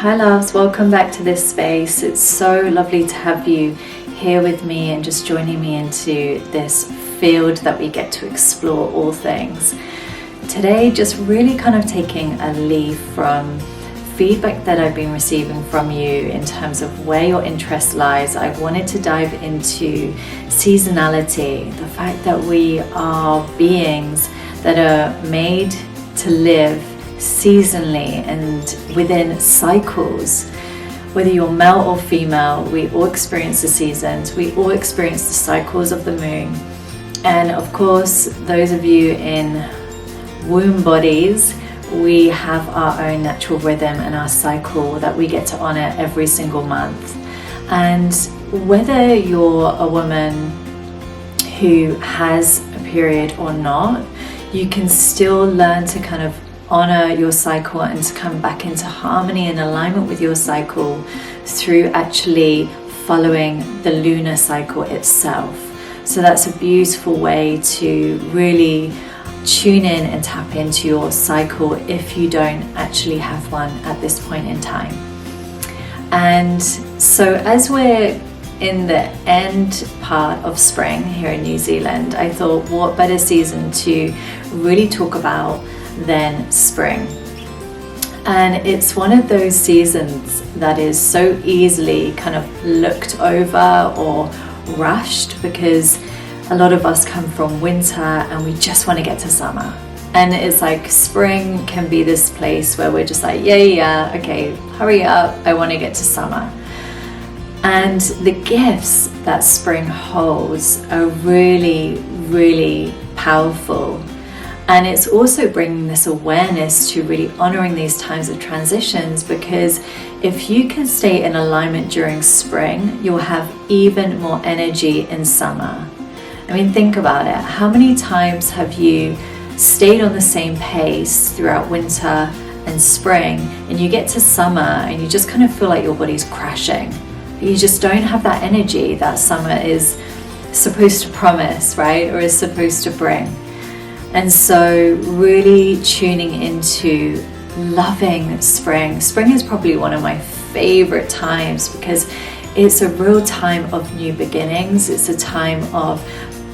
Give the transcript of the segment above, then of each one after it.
Hi loves, welcome back to this space. It's so lovely to have you here with me and just joining me into this field that we get to explore all things. Today, just really kind of taking a leaf from feedback that I've been receiving from you in terms of where your interest lies. I wanted to dive into seasonality, the fact that we are beings that are made to live seasonally and within cycles. Whether you're male or female, we all experience the seasons, we all experience the cycles of the moon. And of course, those of you in womb bodies, we have our own natural rhythm and our cycle that we get to honor every single month. And whether you're a woman who has a period or not, you can still learn to kind of honor your cycle and to come back into harmony and alignment with your cycle through actually following the lunar cycle itself. So that's a beautiful way to really tune in and tap into your cycle if you don't actually have one at this point in time. And so as we're in the end part of spring here in New Zealand, I thought what better season to really talk about than spring. And it's one of those seasons that is so easily kind of looked over or rushed, because a lot of us come from winter and we just want to get to summer. And it's like spring can be this place where we're just like, yeah, okay, hurry up, I want to get to summer. And the gifts that spring holds are really, really powerful. And it's also bringing this awareness to really honoring these times of transitions, because if you can stay in alignment during spring, you'll have even more energy in summer. I mean, think about it. How many times have you stayed on the same pace throughout winter and spring, and you get to summer and you just kind of feel like your body's crashing? You just don't have that energy that summer is supposed to promise, right? Or is supposed to bring. And so really tuning into loving spring. Spring is probably one of my favorite times because it's a real time of new beginnings. It's a time of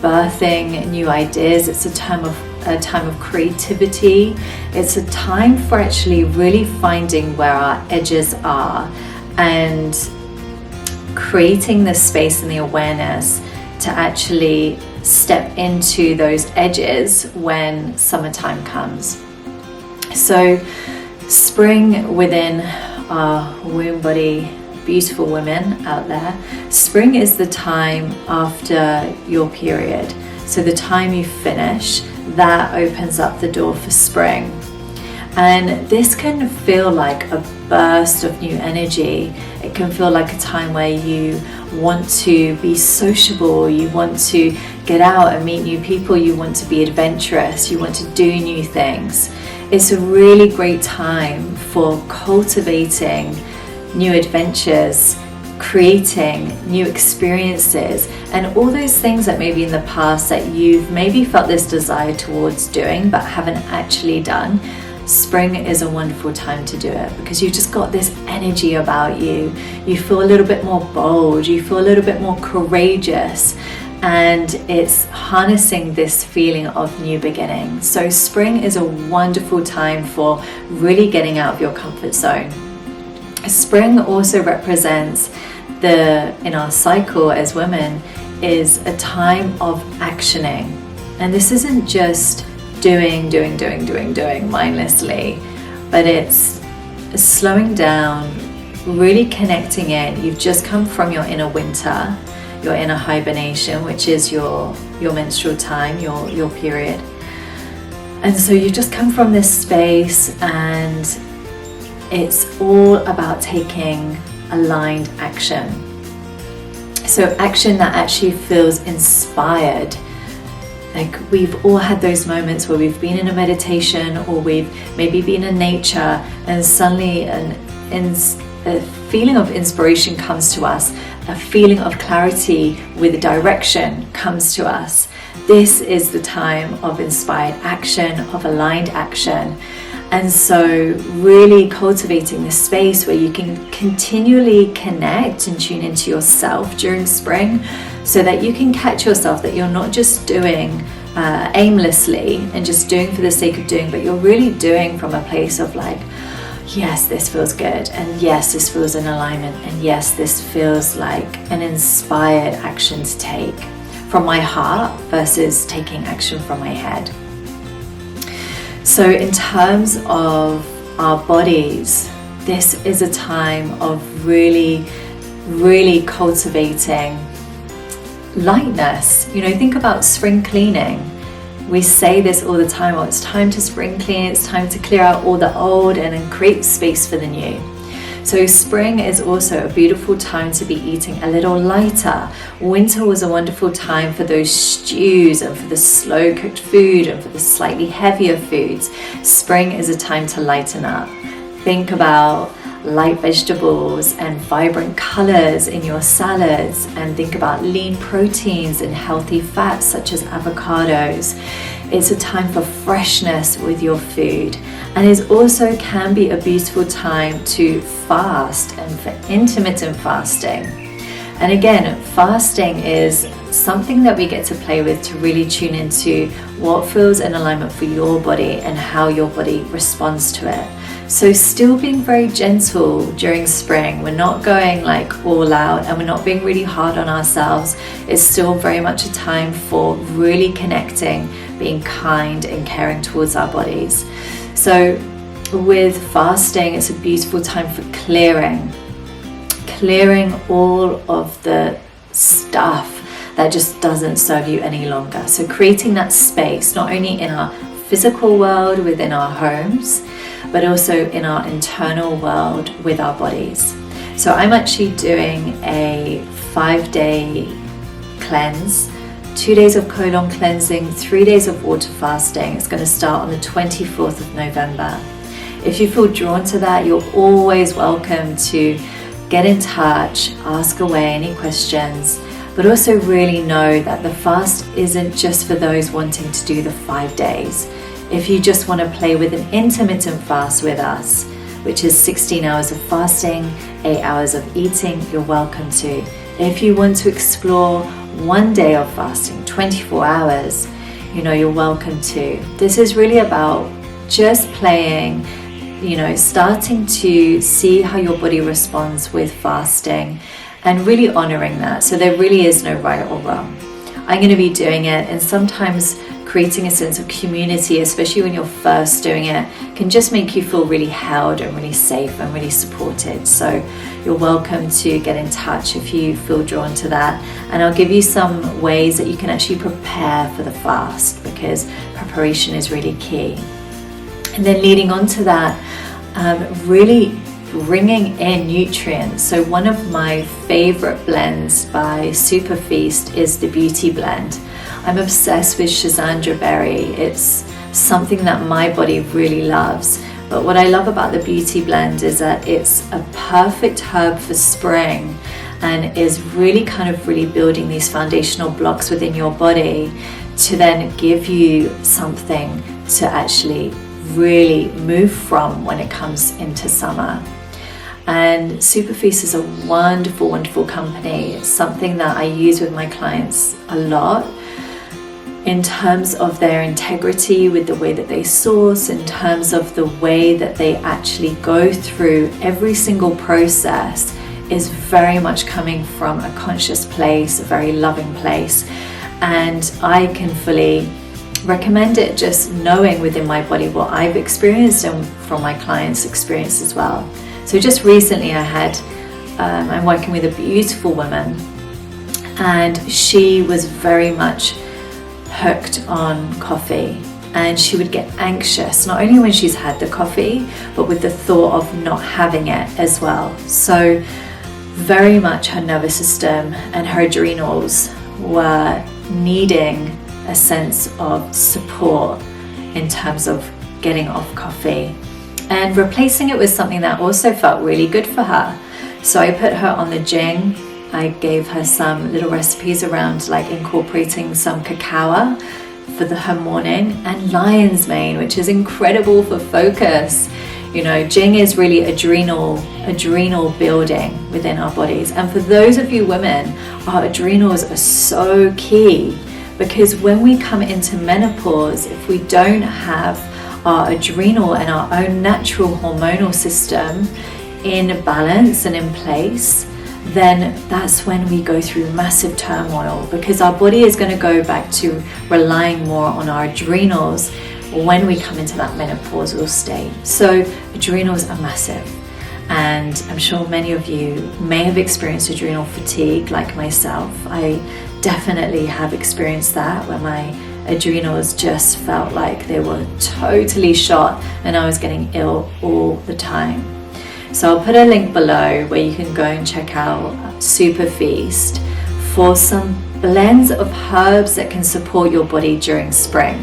birthing new ideas. It's a time of creativity. It's a time for actually really finding where our edges are and creating the space and the awareness to actually step into those edges when summertime comes. So spring within our womb body, beautiful women out there, spring is the time after your period. So the time you finish, that opens up the door for spring. And this can feel like a burst of new energy. It can feel like a time where you want to be sociable, you want to get out and meet new people, you want to be adventurous, you want to do new things. It's a really great time for cultivating new adventures, creating new experiences, and all those things that maybe in the past that you've maybe felt this desire towards doing but haven't actually done. Spring is a wonderful time to do it because you've just got this energy about you. You feel a little bit more bold, you feel a little bit more courageous, and it's harnessing this feeling of new beginning. So spring is a wonderful time for really getting out of your comfort zone. Spring also represents in our cycle as women, is a time of actioning. And this isn't just doing mindlessly, but it's slowing down, really connecting in. You've just come from your inner winter, your inner hibernation, which is your menstrual time, your period. And so you've just come from this space, and it's all about taking aligned action. So action that actually feels inspired. Like we've all had those moments where we've been in a meditation or we've maybe been in nature, and suddenly a feeling of inspiration comes to us, a feeling of clarity with direction comes to us. This is the time of inspired action, of aligned action. And so really cultivating this space where you can continually connect and tune into yourself during spring, so that you can catch yourself, that you're not just doing aimlessly and just doing for the sake of doing, but you're really doing from a place of like, yes, this feels good, and yes, this feels in alignment, and yes, this feels like an inspired action to take from my heart versus taking action from my head. So in terms of our bodies, this is a time of really, really cultivating lightness. You know, think about spring cleaning. We say this all the time, oh, it's time to spring clean, it's time to clear out all the old and then create space for the new. So spring is also a beautiful time to be eating a little lighter. Winter was a wonderful time for those stews and for the slow cooked food and for the slightly heavier foods. Spring is a time to lighten up. Think about light vegetables and vibrant colors in your salads, and think about lean proteins and healthy fats such as avocados. It's a time for freshness with your food, and it also can be a beautiful time to fast and for intermittent fasting. And again, fasting is something that we get to play with to really tune into what feels in alignment for your body and how your body responds to it. So still being very gentle during spring. We're not going like all out, and we're not being really hard on ourselves. It's still very much a time for really connecting, being kind and caring towards our bodies. So with fasting, it's a beautiful time for clearing all of the stuff that just doesn't serve you any longer. So creating that space, not only in our physical world within our homes, but also in our internal world with our bodies. So I'm actually doing a 5-day cleanse, 2 days of colon cleansing, 3 days of water fasting. It's going to start on the 24th of November. If you feel drawn to that, you're always welcome to get in touch, ask away any questions, but also really know that the fast isn't just for those wanting to do the 5 days. If you just want to play with an intermittent fast with us, which is 16 hours of fasting, 8 hours of eating, you're welcome to. If you want to explore 1 day of fasting, 24 hours, you're welcome to. This is really about just playing, starting to see how your body responds with fasting and really honoring that. So there really is no right or wrong. I'm going to be doing it, and sometimes creating a sense of community, especially when you're first doing it, can just make you feel really held and really safe and really supported. So you're welcome to get in touch if you feel drawn to that, and I'll give you some ways that you can actually prepare for the fast, because preparation is really key. And then leading on to that, really bringing in nutrients. So one of my favorite blends by Super Feast is the Beauty Blend. I'm obsessed with Schizandra berry. It's something that my body really loves. But what I love about the Beauty Blend is that it's a perfect herb for spring, and is really really building these foundational blocks within your body to then give you something to actually really move from when it comes into summer. And Superfeast is a wonderful, wonderful company. It's something that I use with my clients a lot in terms of their integrity with the way that they source, in terms of the way that they actually go through every single process is very much coming from a conscious place, a very loving place. And I can fully recommend it, just knowing within my body what I've experienced and from my clients' experience as well. So just recently I'm working with a beautiful woman, and she was very much hooked on coffee, and she would get anxious not only when she's had the coffee, but with the thought of not having it as well. So very much her nervous system and her adrenals were needing a sense of support in terms of getting off coffee and replacing it with something that also felt really good for her. So I put her on the Jing. I gave her some little recipes around like incorporating some cacao for her morning, and lion's mane, which is incredible for focus. You know, Jing is really adrenal building within our bodies. And for those of you women, our adrenals are so key, because when we come into menopause, if we don't have our adrenal and our own natural hormonal system in balance and in place, then that's when we go through massive turmoil, because our body is going to go back to relying more on our adrenals when we come into that menopausal state. So adrenals are massive, and I'm sure many of you may have experienced adrenal fatigue like myself. I definitely have experienced that, where my adrenals just felt like they were totally shot and I was getting ill all the time. So I'll put a link below where you can go and check out Super Feast for some blends of herbs that can support your body during spring.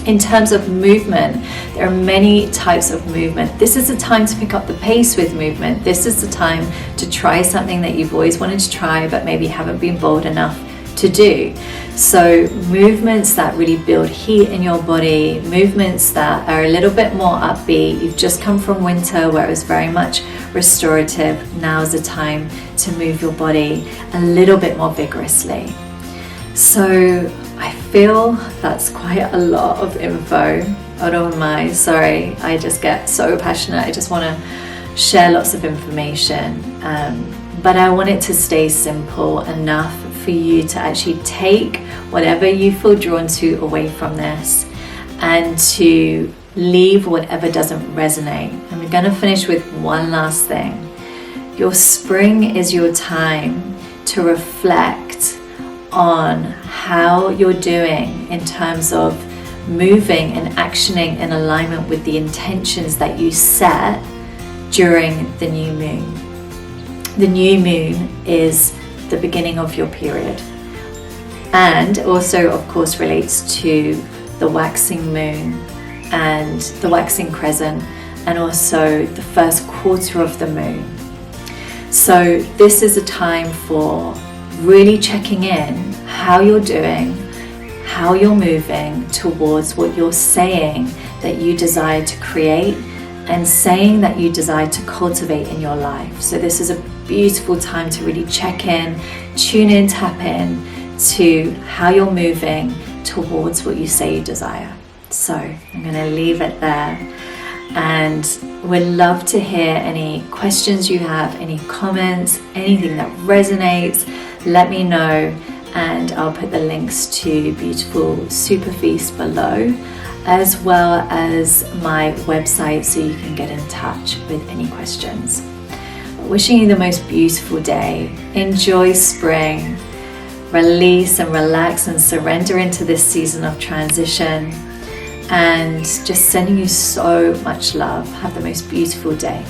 In terms of movement, there are many types of movement. This is the time to pick up the pace with movement. This is the time to try something that you've always wanted to try but maybe haven't been bold enough to do. So movements that really build heat in your body, movements that are a little bit more upbeat. You've just come from winter where it was very much restorative. Now's the time to move your body a little bit more vigorously. So I feel that's quite a lot of info. Oh, don't mind, sorry, I just get so passionate. I just want to share lots of information, but I want it to stay simple enough for you to actually take whatever you feel drawn to away from this, and to leave whatever doesn't resonate. And we're going to finish with one last thing. Your spring is your time to reflect on how you're doing in terms of moving and actioning in alignment with the intentions that you set during the new moon. The new moon is the beginning of your period, and also of course relates to the waxing moon and the waxing crescent, and also the first quarter of the moon. So this is a time for really checking in how you're doing, how you're moving towards what you're saying that you desire to create, and saying that you desire to cultivate in your life. So this is a beautiful time to really check in, tune in, tap in to how you're moving towards what you say you desire. So I'm going to leave it there, and would love to hear any questions you have, any comments, anything that resonates. Let me know, and I'll put the links to beautiful Super Feast below, as well as my website, so you can get in touch with any questions. Wishing you the most beautiful day. Enjoy spring. Release and relax and surrender into this season of transition, and just sending you so much love. Have the most beautiful day.